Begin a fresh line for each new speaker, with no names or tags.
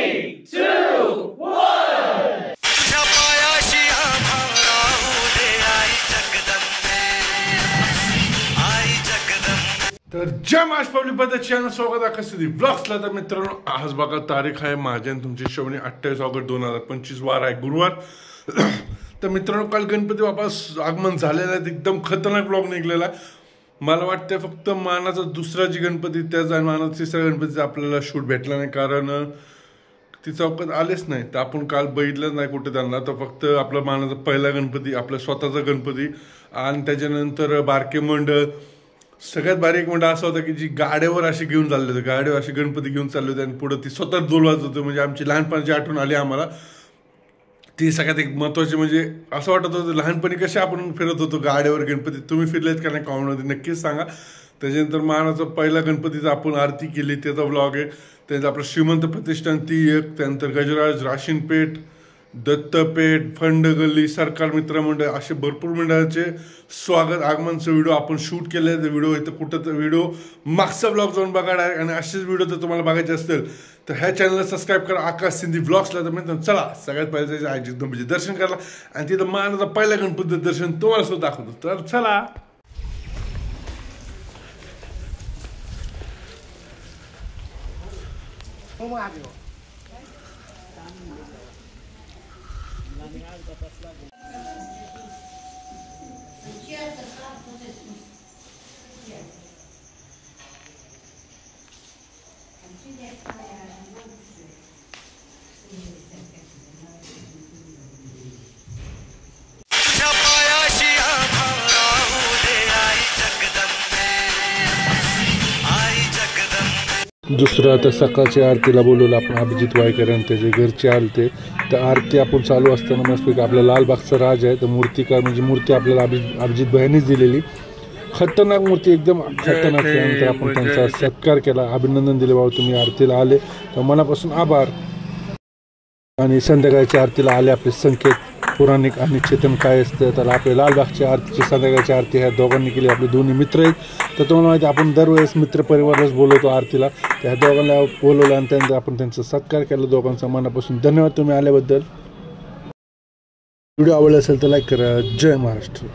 3, 2, 1.
तर जय महाराष्ट्र पब्लिक बद्दल चॅनल स्वागत आहे कसं ब्लॉग्सला। तर मित्रांनो आज बघा तारीख आहे माझ्या आणि तुमची श्रवणी 28 ऑगस्ट 2025 वार आहे गुरुवार। तर मित्रांनो काल गणपती बाप्पा आगमन झालेलं आहे, एकदम खतरनाक ब्लॉग निघलेला आहे। मला वाटतं फक्त मानाचा दुसरा जी गणपती त्याचा आणि मानाचा तिसरा गणपतीचा आपल्याला शूट भेटला नाही, कारण ती चौकात आलेच नाही। तर आपण काल बघितलंच नाही कुठे त्यांना। तर फक्त आपला मानाचा पहिला गणपती, आपला स्वतःचा गणपती आणि त्याच्यानंतर बारके मंडळ, सगळ्यात बारीक मंडळ असं होतं की जी गाड्यावर अशी घेऊन चालले होते, गाड्यावर अशी गणपती घेऊन चालले होते आणि पुढे ती स्वतः डोलवायचं होतं। म्हणजे आमची लहानपणाची आठवण आली आम्हाला। ती सगळ्यात एक महत्त्वाची, म्हणजे असं वाटत होतं लहानपणी कसे आपण फिरत होतो गाड्यावर गणपती। तुम्ही फिरलेत का नाही कॉमेंटमध्ये नक्कीच सांगा। त्याच्यानंतर मानाचा पहिला गणपतीचा आपण आरती केली त्याचा व्लॉग आहे। त्यानंतर आपलं श्रीमंत प्रतिष्ठान ती एक, त्यानंतर गजराज, राशीनपेठ, दत्तपेठ, फंड गल्ली, सरकार मित्र मंडळ, असे भरपूर मंडळाचे स्वागत आगमनचा व्हिडिओ आपण शूट केले। ते व्हिडिओ इथं कुठं तर व्हिडिओ मागचा व्लॉग जाऊन बघा आणि असेच व्हिडिओ जर तुम्हाला बघायचे असतील तर ह्या चॅनलला सबस्क्राईब करा, आकाश सिंधी ब्लॉग्सला। तर मित्रांनो चला सगळ्यात पहिले जायचं आहे जगदंबेचे दर्शन करायला आणि तिथं मानाचा पहिला गणपतीचं दर्शन तुम्हाला सुद्धा दाखवतो। तर चला दुसरं आता सकाळच्या आरतीला बोलवलं आपण अभिजित वायकर आणि त्याचे घरचे आलते। तर आरती आपण चालू असताना मस्तपैकी आपला लालबागचा राज आहे तर मूर्तिकार म्हणजे मूर्ती आपल्याला अभिजित भाईंनीच दिलेली, खतरनाक मूर्ती, एकदम खतरनाक। त्यानंतर आपण त्यांचा सत्कार केला, अभिनंदन दिले, बाबा तुम्ही आरतीला आले तर मनापासून आभार। आणि संध्याकाळच्या आरतीला आले आपले संकेत पुराणिक आणि चेतन काय असतं, तर आपल्या लालबागच्या आरतीची संध्याकाळची आरती ह्या दोघांनी केली। आपले दोन्ही मित्र आहेत तर तुम्हाला माहिती आपण दरवेळेस मित्रपरिवारच बोलवतो आरतीला, त्या दोघांना बोलवलं आणि त्यानंतर आपण त्यांचा सत्कार केला दोघांचा। मनापासून धन्यवाद तुम्ही आल्याबद्दल। व्हिडिओ आवडला असेल तर लाईक करा। जय महाराष्ट्र।